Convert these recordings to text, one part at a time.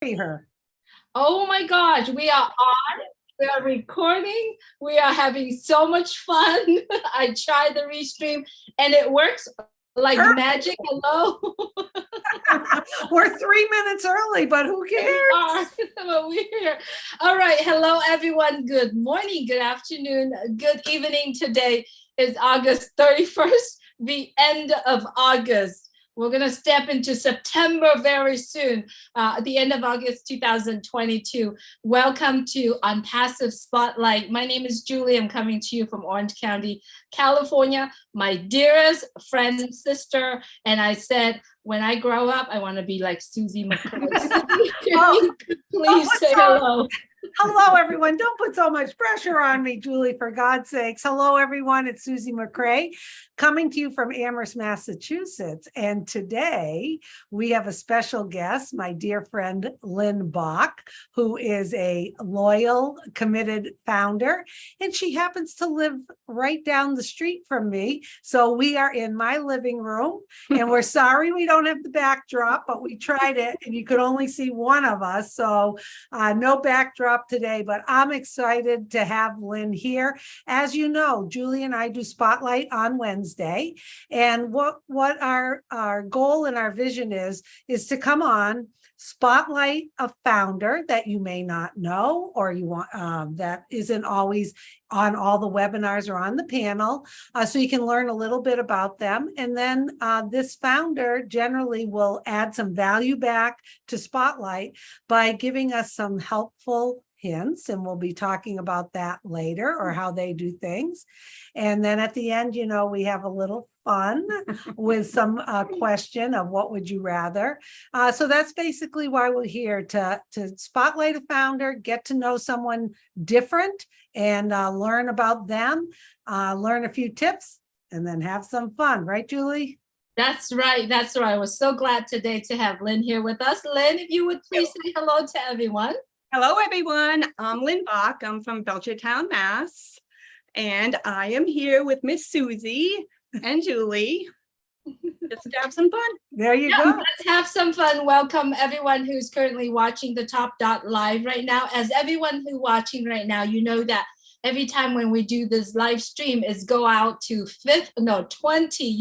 Her. Oh my gosh, we are on, we are recording, we are having so much fun. I tried the restream and it works like magic. Hello. We're 3 minutes early, but who cares? But we're here. All right. Hello, everyone. Good morning, good afternoon, good evening. Today is August 31st, the end of August. We're going to step into September very soon, at the end of August 2022. Welcome to ONPASSIVE Spotlight. My name is Julie. I'm coming to you from Orange County, California. My dearest friend and sister. And I said, when I grow up, I want to be like Susie McCoy. Please say hello. Hello, everyone. Don't put so much pressure on me, Julie, for God's sakes. Hello, everyone. It's Susie McCoy coming to you from Amherst, Massachusetts. And today we have a special guest, my dear friend, LYNN Bach, who is a loyal, committed founder. And she happens to live right down the street from me. So we are in my living room and we're sorry we don't have the backdrop, but we tried it and you could only see one of us. So no backdrop today, but I'm excited to have LYNN here. As you know, Julie and I do Spotlight on Wednesday, and what our goal and our vision is to come on, spotlight a founder that you may not know, or you want that isn't always on all the webinars or on the panel, so you can learn a little bit about them. And then this founder generally will add some value back to Spotlight by giving us some helpful hints, and we'll be talking about that later, or how they do things. And then at the end, you know, we have a little fun with some question of what would you rather. So that's basically why we're here, to spotlight a founder, get to know someone different, and learn about them, learn a few tips, and then have some fun. Right, Julie? That's right. That's right. We're so glad today to have LYNN here with us. LYNN, if you would please say hello to everyone. Hello, everyone. I'm LYNN Bach. I'm from Belchertown, Mass. And I am here with Miss Susie and Julie just to have some fun. There you go. Let's have some fun. Welcome everyone who's currently watching the Top Dot Live right now. As everyone who's watching right now, you know that every time when we do this live stream is go out to 20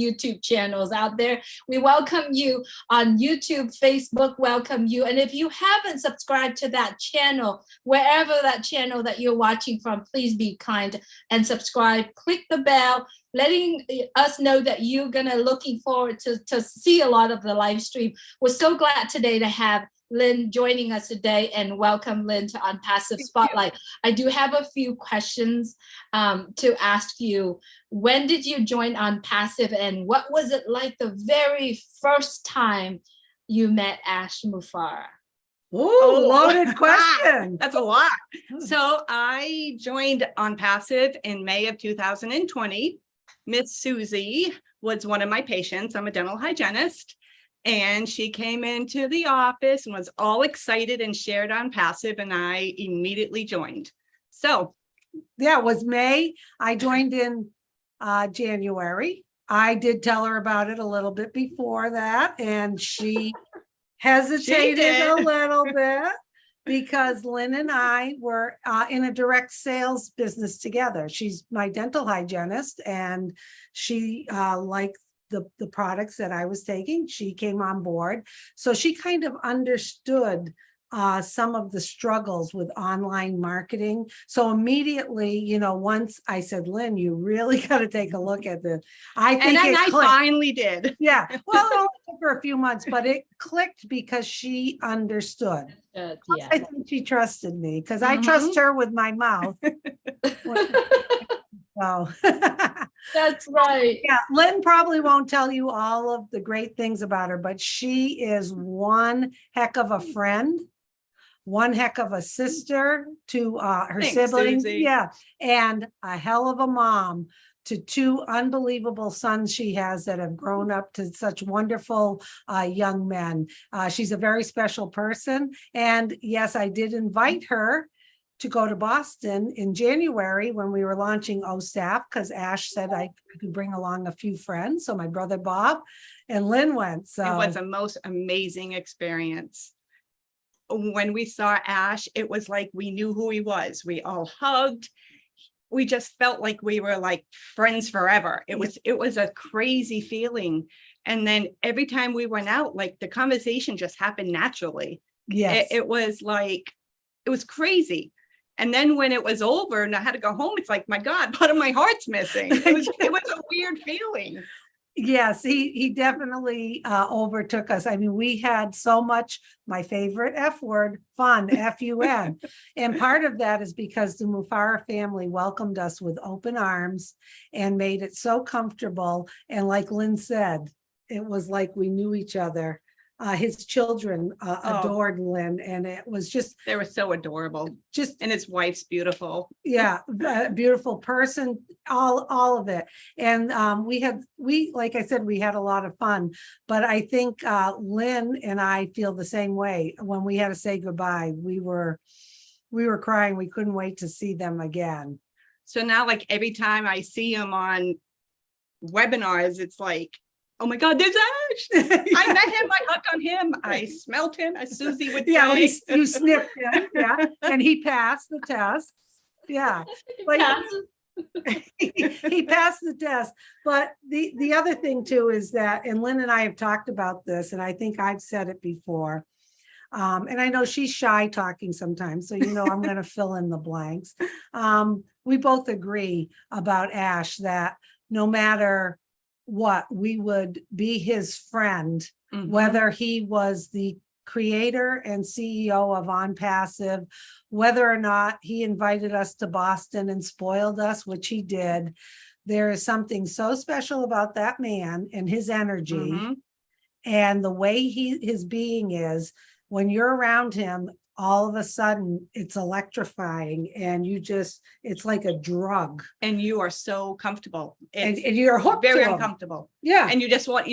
YouTube channels out there. We welcome you on YouTube, Facebook, welcome you. And if you haven't subscribed to that channel, wherever that channel that you're watching from, please be kind and subscribe. Click the bell, letting us know that you're gonna looking forward to see a lot of the live stream. We're so glad today to have LYNN joining us today, and welcome LYNN to ONPASSIVE Spotlight. I do have a few questions to ask you. When did you join ONPASSIVE, and what was it like the very first time you met ASHMUFAREH? Ooh, loaded question. That's a lot. So I joined ONPASSIVE in May of 2020. Miss Susie was one of my patients. I'm a dental hygienist. And she came into the office and was all excited and shared ONPASSIVE, and I immediately joined. So yeah, it was May. I joined in January. I did tell her about it a little bit before that, and she hesitated a little bit because LYNN and I were in a direct sales business together. She's my dental hygienist, and she liked the products that I was taking. She came on board. So she kind of understood some of the struggles with online marketing. So immediately, you know, once I said, LYNN, you really got to take a look at this. I finally did. Yeah. Well, it only took her a few months, but it clicked because she understood. Yeah. I think she trusted me because I trust her with my mouth. So that's right. Yeah, LYNN probably won't tell you all of the great things about her, but she is one heck of a friend, one heck of a sister to her siblings. Susie. Yeah, and a hell of a mom to two unbelievable sons she has that have grown up to such wonderful young men. She's a very special person. And yes, I did invite her to go to Boston in January when we were launching OSAF, because Ash said I could bring along a few friends. So my brother Bob and LYNN went. So it was a most amazing experience. when we saw Ash, it was like we knew who he was. We all hugged. We just felt like we were like friends forever. It was a crazy feeling. And then every time we went out, like the conversation just happened naturally. Yes. It was like, it was crazy. And then when it was over and I had to go home, it's like, my God, part of my heart's missing. It was a weird feeling. Yes, he definitely overtook us. I mean, we had so much, my favorite F word, fun, F-U-N. And part of that is because the Mufareh family welcomed us with open arms and made it so comfortable. And like Lynn said, it was like we knew each other. His children adored Lynn, and it was just, They were so adorable. And his wife's beautiful. yeah, a beautiful person, all of it. And we like I said, we had a lot of fun, but I think Lynn and I feel the same way. When we had to say goodbye, we were crying. We couldn't wait to see them again. So now, like every time I see him on webinars, it's like, oh my God, there's Ash. I met him, I hugged on him, I smelled him, as Susie would say. Yeah, you sniffed him, yeah, and he passed the test. Yeah. But he passed the test. But the other thing too is that, and Lynn and I have talked about this, and I think I've said it before. And I know she's shy talking sometimes, so I'm going to fill in the blanks. We both agree about Ash that no matter what, we would be his friend, whether he was the creator and CEO of ONPASSIVE, whether or not he invited us to Boston and spoiled us, which he did. There is something so special about that man and his energy and the way his being is. When you're around him, all of a sudden it's electrifying, and it's like a drug. And you are so comfortable. And you're hooked very to him. uncomfortable. Yeah. And you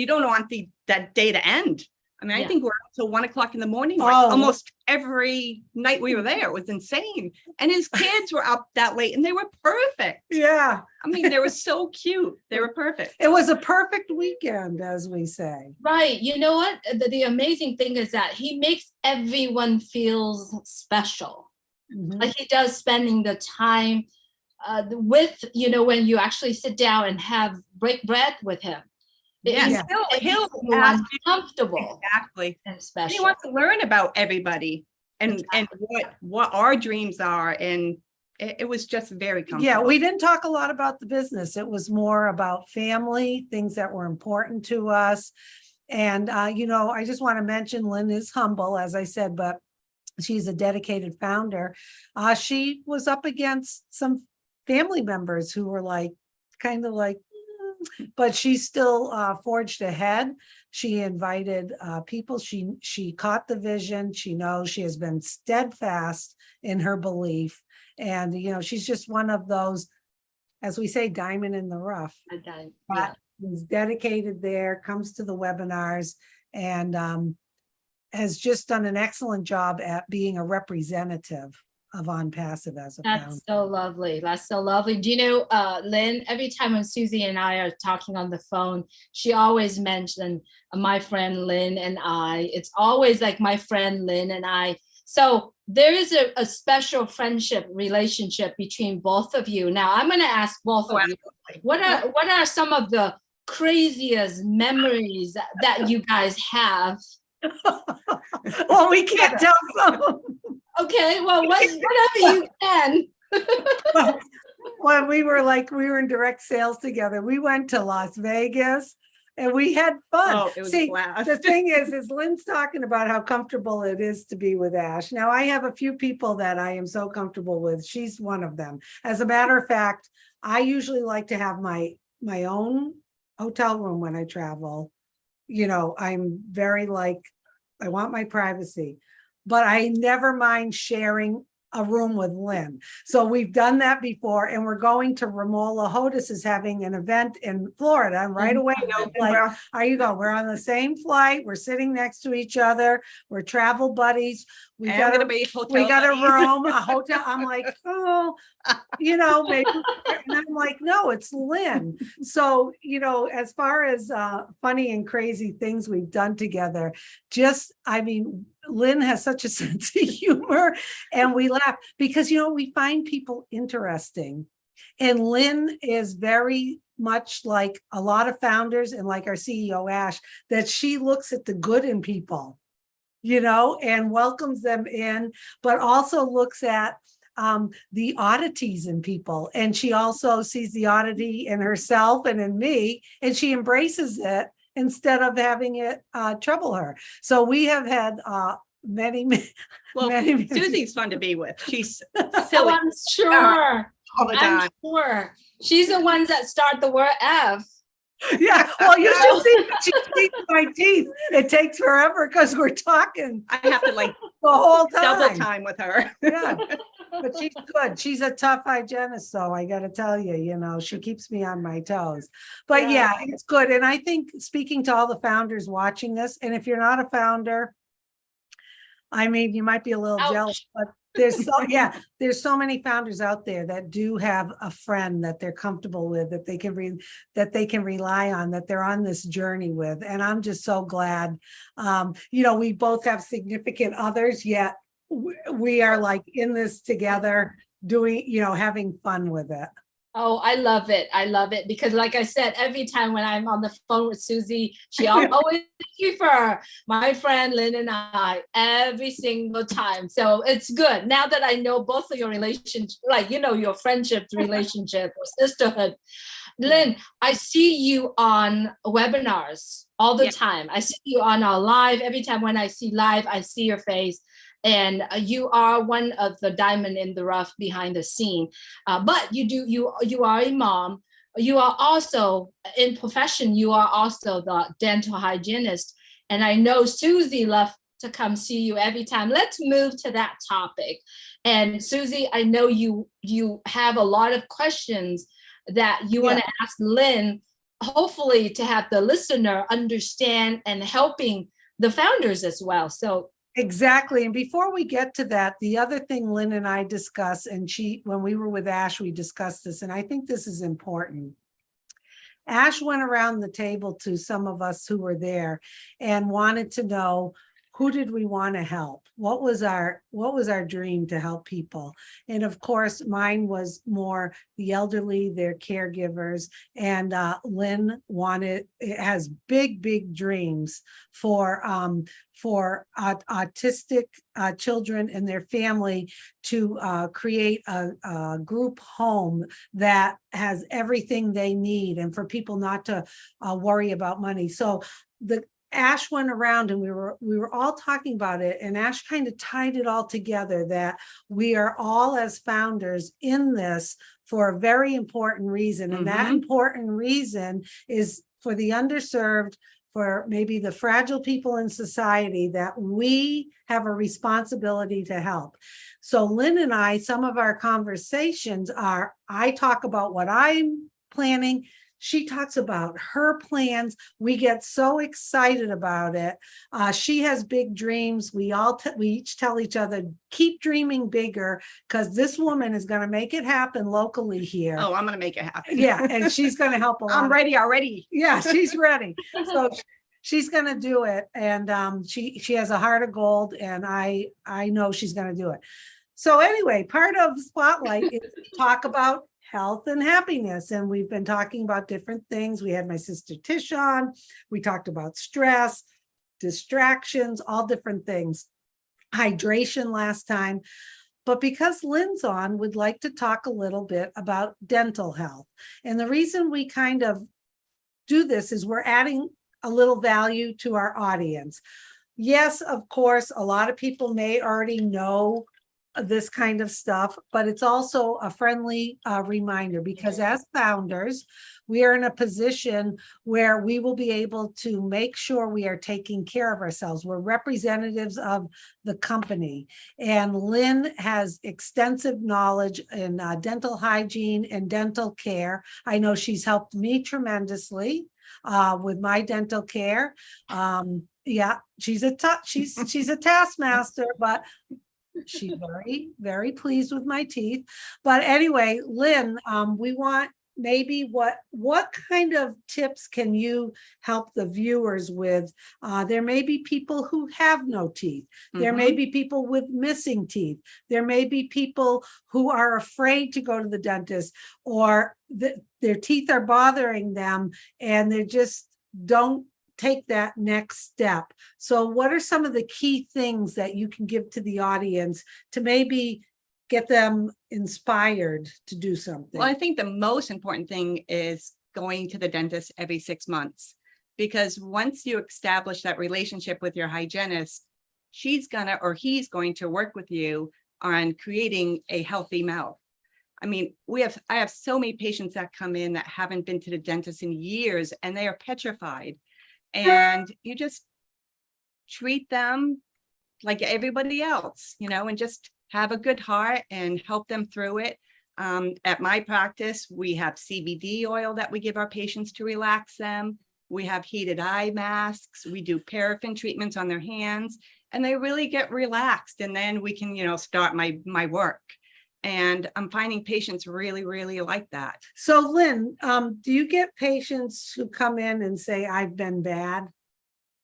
don't want that day to end. I mean, I think we're up till 1 o'clock in the morning, like almost every night we were there. It was insane. And his kids were up that late and they were perfect. Yeah. I mean, they were so cute. They were perfect. It was a perfect weekend, as we say. Right. You know what? The amazing thing is that he makes everyone feel special. Like he does, spending the time with, when you actually sit down and break bread with him. Yeah, he'll ask you comfortable. Exactly. And special. He wants to learn about everybody and what our dreams are. And it was just very comfortable. Yeah, we didn't talk a lot about the business. It was more about family, things that were important to us. And, I just want to mention Lynn is humble, as I said, but she's a dedicated founder. She was up against some family members who were kind of like, but she still forged ahead. She invited people. She caught the vision. She knows she has been steadfast in her belief. And, she's just one of those, as we say, diamond in the rough. But is dedicated there, comes to the webinars, and has just done an excellent job at being a representative of ONPASSIVE as a founder. That's so lovely. That's so lovely. Do you know, Lynn, every time when Susie and I are talking on the phone, she always mentioned my friend Lynn and I. It's always like my friend Lynn and I. So there is a special friendship relationship between both of you. Now I'm going to ask both of you, what are some of the craziest memories that you guys have? Well, we can't tell some. Okay, well, whatever you can. When we were in direct sales together, we went to Las Vegas and we had fun. Oh, it was a blast. The thing is Lynn's talking about how comfortable it is to be with Ash. Now, I have a few people that I am so comfortable with. She's one of them. As a matter of fact, I usually like to have my own hotel room when I travel. I'm very I want my privacy, but I never mind sharing a room with Lynn. So we've done that before, and we're going to Ramola. Hodis is having an event in Florida, and right away, are you going? We're on the same flight. We're sitting next to each other. We're travel buddies. We got a room, a hotel. I'm like, maybe. And I'm like, no, it's Lynn. So, as far as funny and crazy things we've done together, Lynn has such a sense of humor, and we laugh because, you know, we find people interesting. And Lynn is very much like a lot of founders and like our CEO, Ash, that she looks at the good in people, you know, and welcomes them in, but also looks at the oddities in people. And she also sees the oddity in herself and in me, and she embraces it instead of having it trouble her. So we have had many, Well, many. Susie's fun to be with. She's Oh, silly I'm sure. all the I'm time. sure. She's the ones that start the word F. Yeah, well, you should see when she cleans my teeth. It takes forever because we're talking I have to like the whole time. double time with her. Yeah, but she's good. She's a tough hygienist, so I got to tell you, you know, she keeps me on my toes. But yeah, it's good. And I think speaking to all the founders watching this, and if you're not a founder, I mean, you might be a little Ouch. jealous, but there's so many founders out there that do have a friend that they're comfortable with, that they can rely on, that they're on this journey with. And I'm just so glad. You know, we both have significant others, yet we are like in this together, doing, you know, having fun with it. Oh, I love it. I love it because, like I said, every time when I'm on the phone with Susie, she always refer my friend Lynn and I every single time. So it's good now that I know both of your relationships, like, you know, your friendship relationship or sisterhood. Lynn, I see you on webinars all the time. I see you on our live. Every time when I see live, I see your face. And you are one of the diamond in the rough behind the scene. But you are a mom. You are also in profession. You are also the dental hygienist. And I know Susie loves to come see you every time. Let's move to that topic. And Susie, I know you have a lot of questions that you want to ask Lynn, hopefully to have the listener understand and helping the founders as well. So exactly. And before we get to that, the other thing Lynn and I discussed, and when we were with Ash, we discussed this, and I think this is important. Ash went around the table to some of us who were there and wanted to know, who did we want to help? What was our dream to help people? And of course, mine was more the elderly, their caregivers. And Lynn has big dreams for autistic children and their family to create a group home that has everything they need, and for people not to worry about money. So Ash went around and we were all talking about it, and Ash kind of tied it all together, that we are all as founders in this for a very important reason. And that important reason is for the underserved, for maybe the fragile people in society, that we have a responsibility to help. So Lynn and I, some of our conversations are, I talk about what I'm planning, she talks about her plans. We get so excited about it. She has big dreams. We each tell each other, keep dreaming bigger, because this woman is going to make it happen locally here. Oh, I'm going to make it happen. Yeah, and she's going to help a lot. I'm ready already. Yeah, she's ready. So she's going to do it, and she has a heart of gold, and I know she's going to do it. So anyway, part of Spotlight is to talk about health and happiness. And we've been talking about different things. We had my sister Tish on. We talked about stress, distractions, all different things. Hydration last time. But because Lynn's on, we'd like to talk a little bit about dental health. And the reason we kind of do this is we're adding a little value to our audience. Yes, of course, a lot of people may already know this kind of stuff, but it's also a friendly reminder, because as founders, we are in a position where we will be able to make sure we are taking care of ourselves. We're representatives of the company, and Lynn has extensive knowledge in dental hygiene and dental care. I know she's helped me tremendously with my dental care. Yeah, she's a taskmaster, but she's very pleased with my teeth. But anyway, Lynn, we want maybe what kind of tips can you help the viewers with? There may be people who have no teeth. There may be people with missing teeth. There may be people who are afraid to go to the dentist, or their teeth are bothering them and they just don't take that next step. So what are some of the key things that you can give to the audience to maybe get them inspired to do something? Well, I think the most important thing is going to the dentist every 6 months, because once you establish that relationship with your hygienist, she's gonna, or he's going to work with you on creating a healthy mouth. I mean, I have so many patients that come in that haven't been to the dentist in years and they are petrified, and you just treat them like everybody else, you know, and just have a good heart and help them through it. At my practice, we have CBD oil that we give our patients to relax them. We have heated eye masks. We do paraffin treatments on their hands, and they really get relaxed. And then we can, you know, start my work. And I'm finding patients really, really like that. So Lynn, do you get patients who come in and say, I've been bad?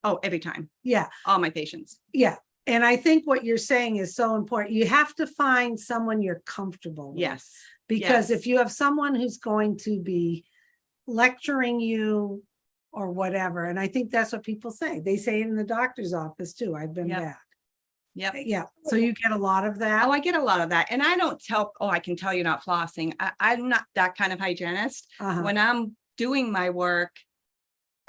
Oh, every time. Yeah. All my patients. Yeah. And I think what you're saying is so important. You have to find someone you're comfortable with. Yes. Because yes. if you have someone who's going to be lecturing you or whatever, and I think that's what people say. They say it in the doctor's office too, I've been Yep. bad. Yep. Yeah. So you get a lot of that. Oh, I get a lot of that. And I don't tell, oh, I can tell you're not flossing. I'm not that kind of hygienist. When I'm doing my work,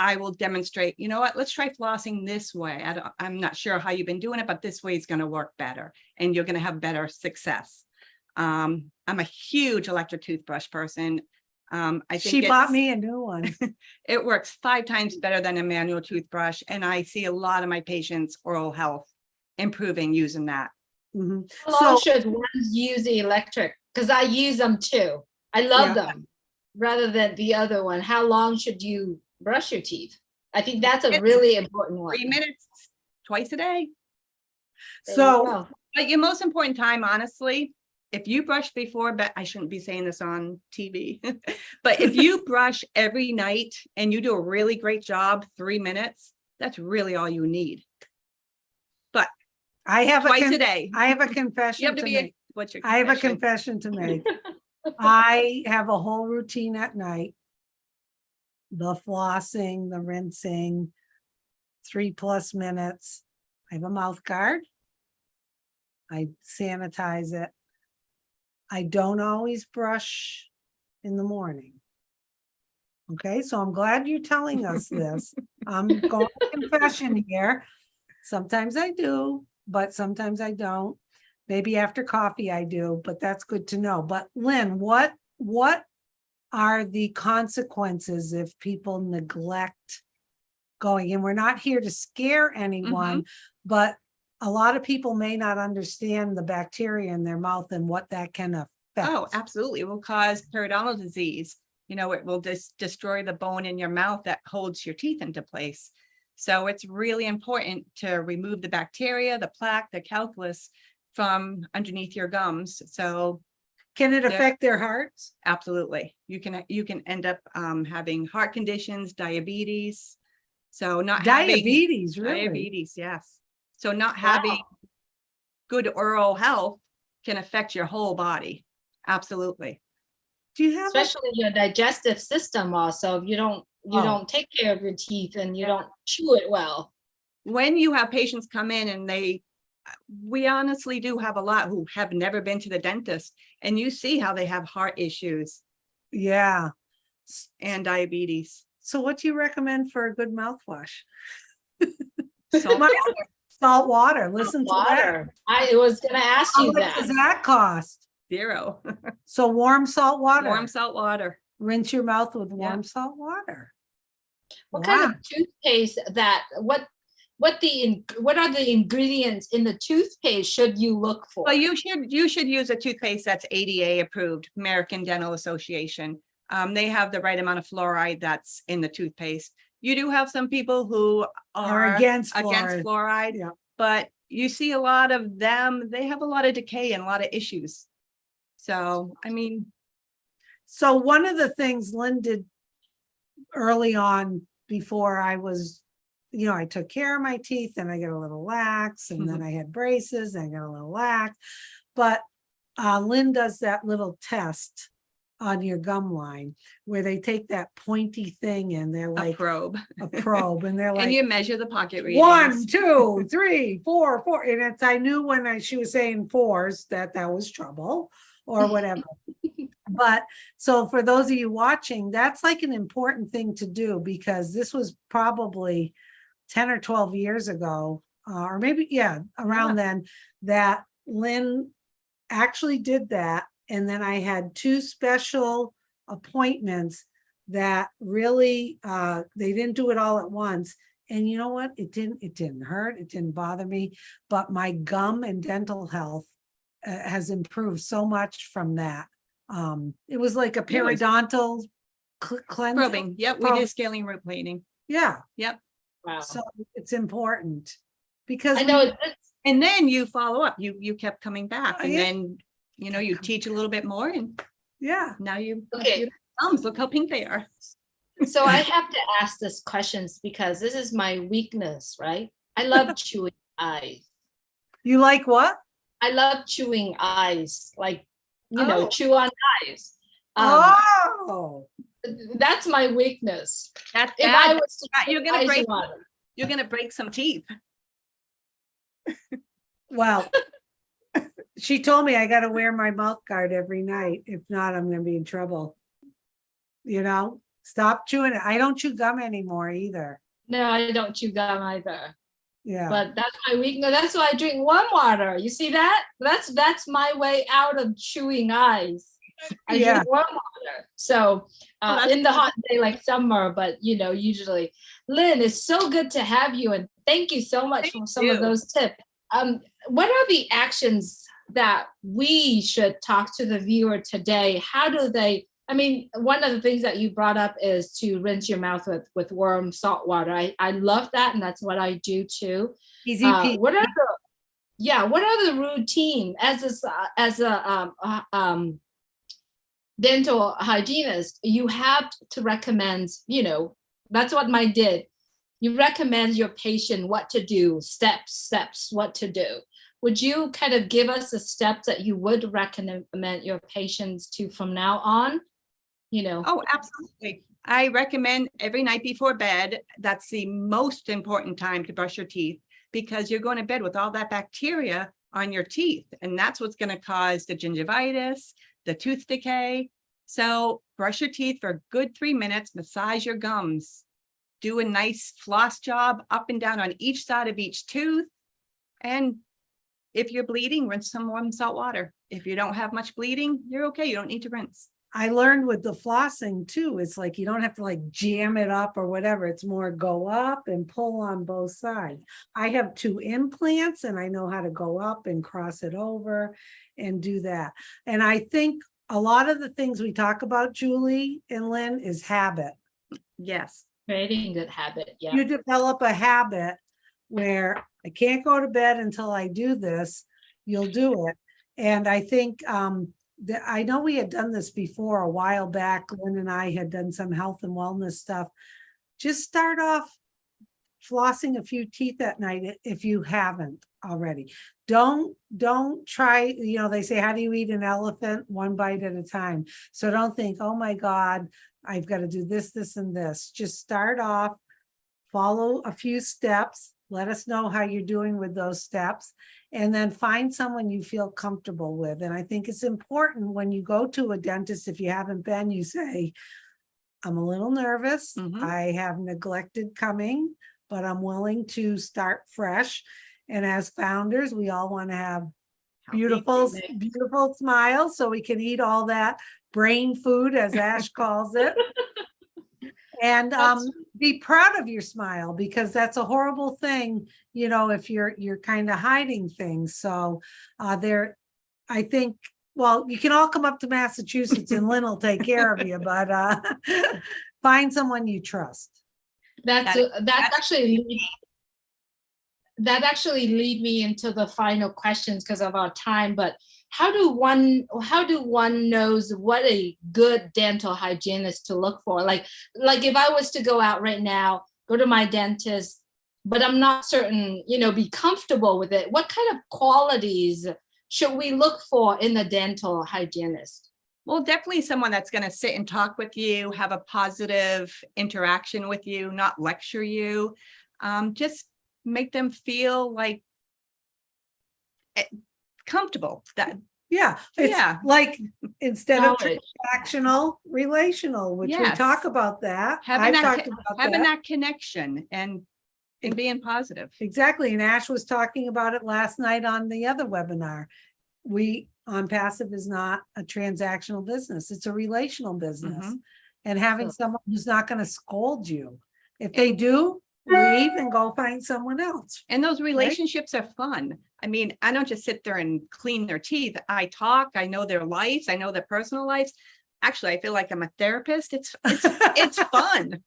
I will demonstrate, you know what, let's try flossing this way. I'm not sure how you've been doing it, but this way is going to work better and you're going to have better success. I'm a huge electric toothbrush person. I think she bought me a new one. It works 5 times better than a manual toothbrush. And I see a lot of my patients' oral health improving using that. How long should one use the electric? Because I use them too. I love them rather than the other one. How long should you brush your teeth? I think that's a really important one. 3 minutes twice a day. So, but your most important time, honestly, if you brush before bed, I shouldn't be saying this on TV, but if you brush every night and you do a really great job, 3 minutes, that's really all you need. But I have twice a day. I have a confession. You have to be what's your confession? I have a confession to make. I have a whole routine at night. The flossing, the rinsing, 3+ minutes. I have a mouth guard. I sanitize it. I don't always brush in the morning. Okay, so I'm glad you're telling us this. I'm going to confession here. Sometimes I do, but sometimes I don't. Maybe after coffee I do, but that's good to know. But Lynn, what are the consequences if people neglect going? And we're not here to scare anyone, but a lot of people may not understand the bacteria in their mouth and what that can affect. Oh, absolutely. It will cause periodontal disease. You know, it will destroy the bone in your mouth that holds your teeth into place. So it's really important to remove the bacteria, the plaque, the calculus from underneath your gums. So can it affect their hearts? Absolutely. You can end up having heart conditions, diabetes. So not diabetes, really? Diabetes, yes. So not having good oral health can affect your whole body. Absolutely. Do you have especially your digestive system also, if you don't take care of your teeth and you don't chew it well. When you have patients come in and we honestly do have a lot who have never been to the dentist, and you see how they have heart issues. Yeah. And diabetes. So what do you recommend for a good mouthwash? Salt water. Listen to that. I was going to ask you that. How much does that cost? $0. So warm salt water. Warm salt water. Rinse your mouth with warm salt water. What kind of toothpaste what are the ingredients in the toothpaste should you look for? Well, you should use a toothpaste that's ADA approved, American Dental Association. They have the right amount of fluoride that's in the toothpaste. You do have some people who are against fluoride, but you see a lot of them, they have a lot of decay and a lot of issues. So, I mean. So one of the things Lynn did early on before I was, I took care of my teeth and I got a little lax and then I had braces and I got a little lax. But Lynn does that little test on your gum line where they take that pointy thing and they're A like probe. a probe and they're like, And you measure the pocket readings. 1, 2, 3, 4, 4. And it's, I knew when she was saying fours that was trouble or whatever. But so for those of you watching, that's like an important thing to do because this was probably 10 or 12 years ago, or maybe, around then, that Lynn actually did that. And then I had 2 special appointments that really, they didn't do it all at once. And you know what? It didn't hurt. It didn't bother me, but my gum and dental health has improved so much from that. It was like a periodontal cleanse. Probing. Yep. We did scaling root planing. Yeah. Yep. Wow. So it's important because I know. And then you follow up. You kept coming back, and yeah. then you teach a little bit more, and yeah. now you Okay. thumbs. Look how pink they are. So I have to ask this questions because this is my weakness, right? I love chewing eyes. You like what? I love chewing eyes, like, Oh. chew on eyes. Oh, That's my weakness. That's If bad. I was to You're chew gonna eyes break. on- You're gonna break some teeth. well, she told me I got to wear my mouth guard every night. If not, I'm going to be in trouble. Stop chewing it. I don't chew gum anymore either. No, I don't chew gum either. Yeah. But that's my weakness. That's why I drink warm water. You see that? That's my way out of chewing eyes. I Yeah. drink warm water. So in the hot day like summer, but usually. Lynn, it's so good to have you, and thank you so much for some of those tips. What are the actions that we should talk to the viewer today? How do they? I mean, one of the things that you brought up is to rinse your mouth with warm salt water. I love that, and that's what I do too. Easy peasy. What are the routine as a dental hygienist? You have to recommend. That's what I did. You recommend your patient what to do, steps, what to do. Would you kind of give us the steps that you would recommend your patients to from now on? Oh, absolutely. I recommend every night before bed. That's the most important time to brush your teeth because you're going to bed with all that bacteria on your teeth. And that's what's going to cause the gingivitis, the tooth decay. So brush your teeth for a good 3 minutes, massage your gums, do a nice floss job up and down on each side of each tooth. And if you're bleeding, rinse some warm salt water. If you don't have much bleeding, you're okay. You don't need to rinse. I learned with the flossing too, it's like you don't have to like jam it up or whatever. It's more go up and pull on both sides. I have 2 implants and I know how to go up and cross it over and do that. And I think a lot of the things we talk about, Julie and Lynn, is habit. Yes. Creating good habit. Yeah. You develop a habit where I can't go to bed until I do this, you'll do it. And I think I know we had done this before a while back. Lynn and I had done some health and wellness stuff. Just start off flossing a few teeth at night if you haven't already. Don't try, they say, how do you eat an elephant? 1 bite at a time. So don't think, oh my God, I've got to do this, this, and this. Just start off, follow a few steps. Let us know how you're doing with those steps, and then find someone you feel comfortable with. And I think it's important when you go to a dentist, if you haven't been, you say, I'm a little nervous. I have neglected coming, but I'm willing to start fresh. And as founders, we all want to have beautiful smiles so we can eat all that brain food, as Ash calls it. And be proud of your smile, because that's a horrible thing, if you're kind of hiding things. So I think, well, you can all come up to Massachusetts and Lynn will take care of you, but find someone you trust. That's actually that actually lead me into the final questions because of our time, but how do one knows what a good dental hygienist to look for? Like if I was to go out right now, go to my dentist, but I'm not certain, be comfortable with it, what kind of qualities should we look for in the dental hygienist? Well, definitely someone that's going to sit and talk with you, have a positive interaction with you, not lecture you. Just make them feel like comfortable. It's like instead of Knowledge. transactional, relational, which we Yes. talk about that. Having I've that talked about having that. that connection and being positive. Exactly. And Ash was talking about it last night on the other webinar. ONPASSIVE is not a transactional business. It's a relational business. Mhm. And having someone who's not going to scold you. If they do, leave and go find someone else. And those relationships are fun. I mean, I don't just sit there and clean their teeth. I talk, I know their lives, I know their personal lives. Actually, I feel like I'm a therapist. It's fun.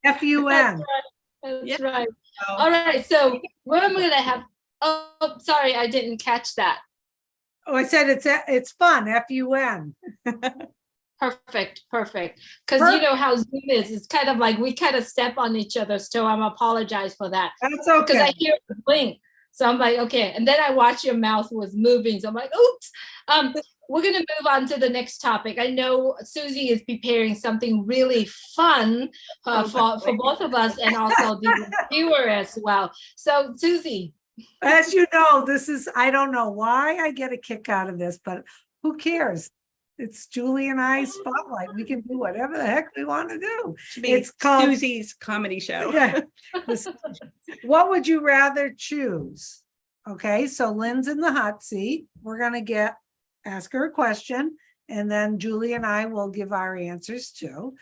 FUN. That's Yeah. right. So, All right. So what am I gonna have? Oh, sorry, I didn't catch that. Oh, I said it's fun. FUN. Perfect. Because you know how Zoom is. It's kind of like we kind of step on each other's toe. I'm apologize for that. That's Because okay. I hear a blink. So I'm like, okay. And then I watch your mouth was moving. So I'm like, oops. We're going to move on to the next topic. I know Susie is preparing something really fun for both of us and also the viewer as well. So Susie. As you know, I don't know why I get a kick out of this, but who cares? It's Julie and I's spotlight. We can do whatever the heck we want to do. should be It's called Susie's comedy show. Yeah. What would you rather choose? Okay, so Lynn's in the hot seat. We're gonna ask her a question, and then Julie and I will give our answers too.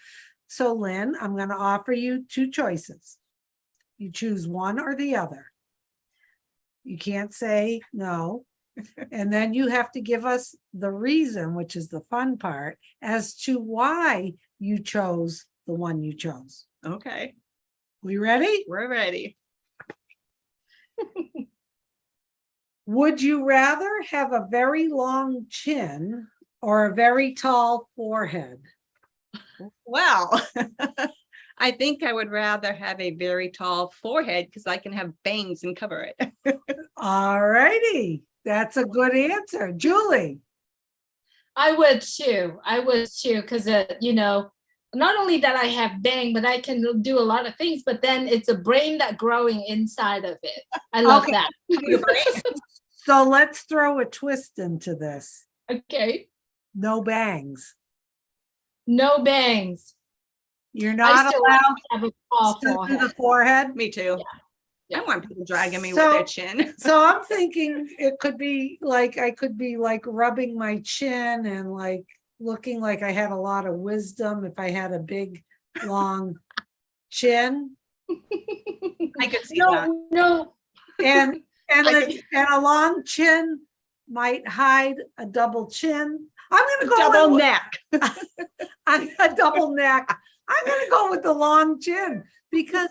So Lynn, I'm gonna offer you two choices. You choose one or the other. You can't say no. And then you have to give us the reason, which is the fun part, as to why you chose the one you chose. Okay, We ready? we're ready. Would you rather have a very long chin or a very tall forehead? Well, I think I would rather have a very tall forehead because I can have bangs and cover it. All righty. That's a good answer. Julie. I would too. Because, not only that I have bang, but I can do a lot of things, but then it's a brain that growing inside of it. I love Okay. that. So let's throw a twist into this. Okay. No bangs. No bangs. You're I not still allowed have a tall to do forehead. the forehead. Me too. Yeah. I want people dragging me So- with their chin. So I'm thinking it could be like, I could be like rubbing my chin and like looking like I had a lot of wisdom if I had a big, long chin. I could see that. No. And I- a long chin might hide a double chin. I'm gonna go Double with, neck. a double neck. I'm gonna go with the long chin because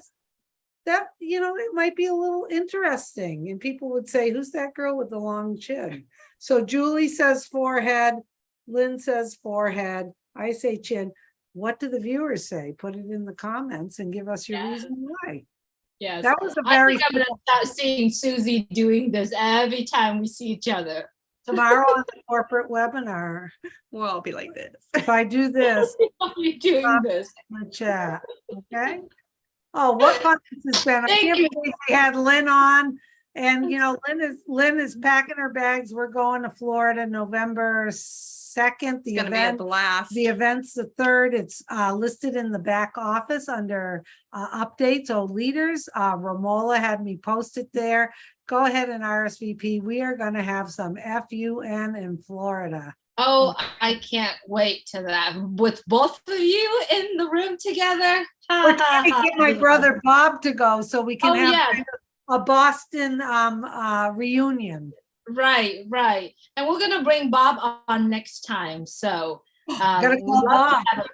that, it might be a little interesting. And people would say, who's that girl with the long chin? So Julie says forehead, Lynn says forehead, I say chin. What do the viewers say? Put it in the comments and give us your Yeah. reason why. Yes. That was a I very think I'm going to start seeing Susie doing this every time we see each other. tomorrow on the corporate webinar. We'll all be like this. If I do this, I'll be doing this. in the chat, okay? Oh, what fun this has been. I Thank can't you. believe we had Lynn on. And Lynn is packing her bags. We're going to Florida November 2nd. It's gonna be a blast. The event's the 3rd. It's listed in the back office under updates or leaders. Romola had me post it there. Go ahead and RSVP. We are going to have some FUN in Florida. Oh, I can't wait to that. With both of you in the room together. We're trying to get my brother Bob to go so we can Oh, have yeah. kind of a Boston reunion. Right. And we're gonna bring Bob on next time. So Gotta we'd call love to Bob. have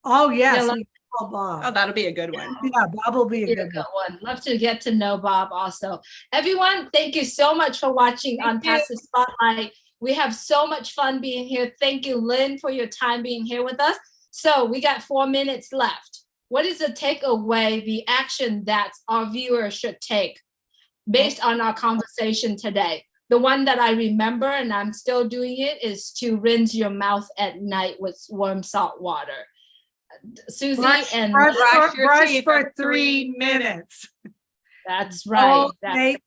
Oh, yes. Yeah, call Bob. Oh, that'll be a good one. Yeah, Bob will be a Be a good good one. one. Love to get to know Bob also. Everyone, thank you so much for watching Thank you. ONPASSIVE Spotlight. We have so much fun being here. Thank you, Lynn, for your time being here with us. So we got 4 minutes left. What is the takeaway, the action that our viewers should take based on our conversation today? The one that I remember, and I'm still doing it, is to rinse your mouth at night with warm salt water. Susie and brush your brush teeth for for 3 3 minutes. that's right.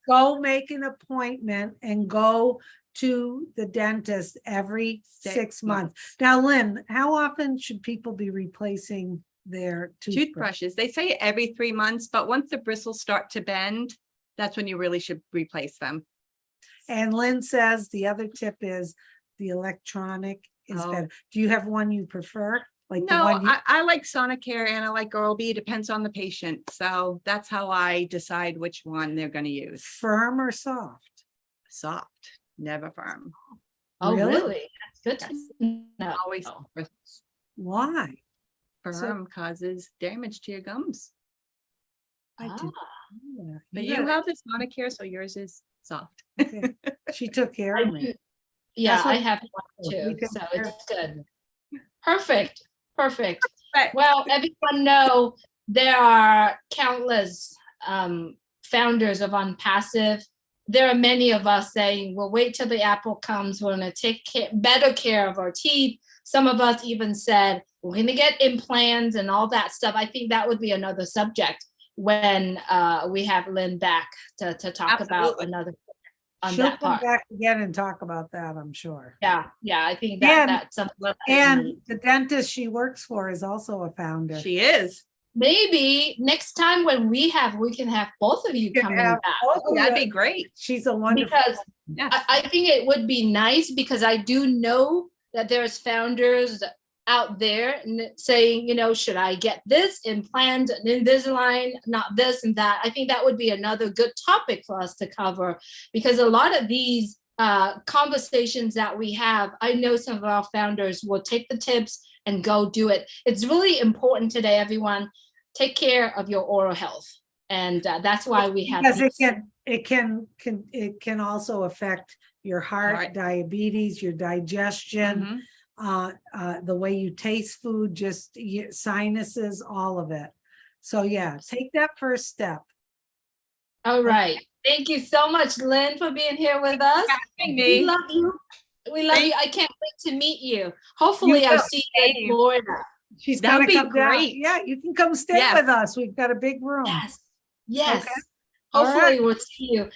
Go make an appointment and go to the dentist every 6 months. Now, Lynn, how often should people be replacing their Toothbrushes. They say every 3 months, but once the bristles start to bend, that's when you really should replace them. And Lynn says the other tip is the electronic is Oh. better. Do you have one you prefer? Like the No, one you, I like Sonicare and I like Oral-B. It depends on the patient. So that's how I decide which one they're going to use. firm or soft? Soft, never firm. Oh, Really? really? That's good to know. Always Why? firm causes damage to your gums. I Ah. did. Yeah, But you you gotta- have the Sonicare, so yours is soft. okay. She took care I of me. do. Yeah, That's what- I have one We too, can so share. it's good. Perfect, perfect. But Well, everyone know there are countless founders of ONPASSIVE. There are many of us saying, we'll wait till the apple comes. We're gonna take better care of our teeth. Some of us even said, we're gonna get implants and all that stuff. I think that would be another subject when we have Lynn back to talk about Absolutely. another on She'll that come part. back again and talk about that, I'm sure. Yeah, I think And- that's something that And the dentist she works for is also a founder. she is. maybe next time when we can have both of you can coming have back, both of That'd you. be great. She's a wonderful. because Yes. I think it would be nice, because I do know that there's founders out there saying, should I get this implant, Invisalign, not this and that. I think that would be another good topic for us to cover, because a lot of these conversations that we have, I know some of our founders will take the tips and go do it. It's really important today, everyone. Take care of your oral health, and that's why we have Because these. it can also affect your heart, Right. diabetes, your digestion, Mhm. the way you taste food, just sinuses, all of it. So yeah, take that first step. All right. Thank you so much, Lynn, for being here with us. Having We me. love you. We love Thank you. I can't wait to meet you. Hopefully, I'll will. see you in Same. Florida. She's That gonna would be come down. great. Yeah, you can come stay Yes. with us. We've got a big room. Yes. Okay. All Hopefully, right. we'll see you.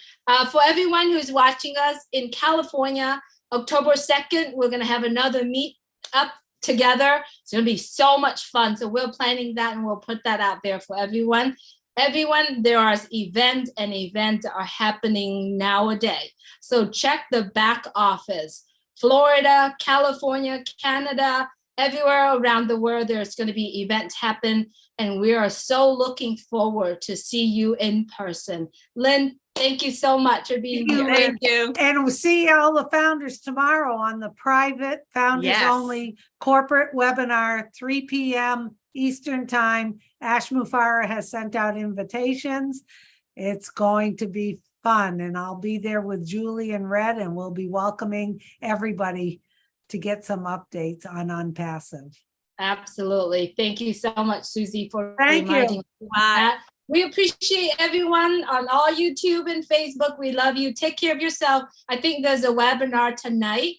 For everyone who's watching us in California, October 2nd, we're going to have another meet up together. It's going to be so much fun. So we're planning that, and we'll put that out there for everyone. Everyone, there are events are happening nowadays. So check the back office. Florida, California, Canada, everywhere around the world, there's going to be events happen. And we are so looking forward to see you in person. Lynn, thank you so much for being here. Thank you. And we'll see all the founders tomorrow on the private founders Yes. only corporate webinar, 3 p.m. Eastern time. ASHMUFAREH has sent out invitations. It's going to be fun, and I'll be there with Julie and Red, and we'll be welcoming everybody to get some updates on ONPASSIVE. Absolutely. Thank you so much, Susie, for Thank you. reminding us of that. We appreciate everyone on all YouTube and Facebook. We love you. Take care of yourself. I think there's a webinar tonight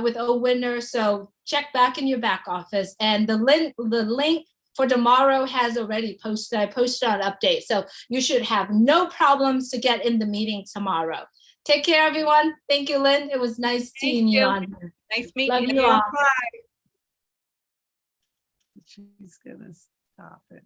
with a winner. So check back in your back office. And the link for tomorrow has already posted. I posted an update. So you should have no problems to get in the meeting tomorrow. Take care, everyone. Thank you, Lynn. It was nice seeing you you. on here. Nice meeting Love you. you all. She's gonna stop it.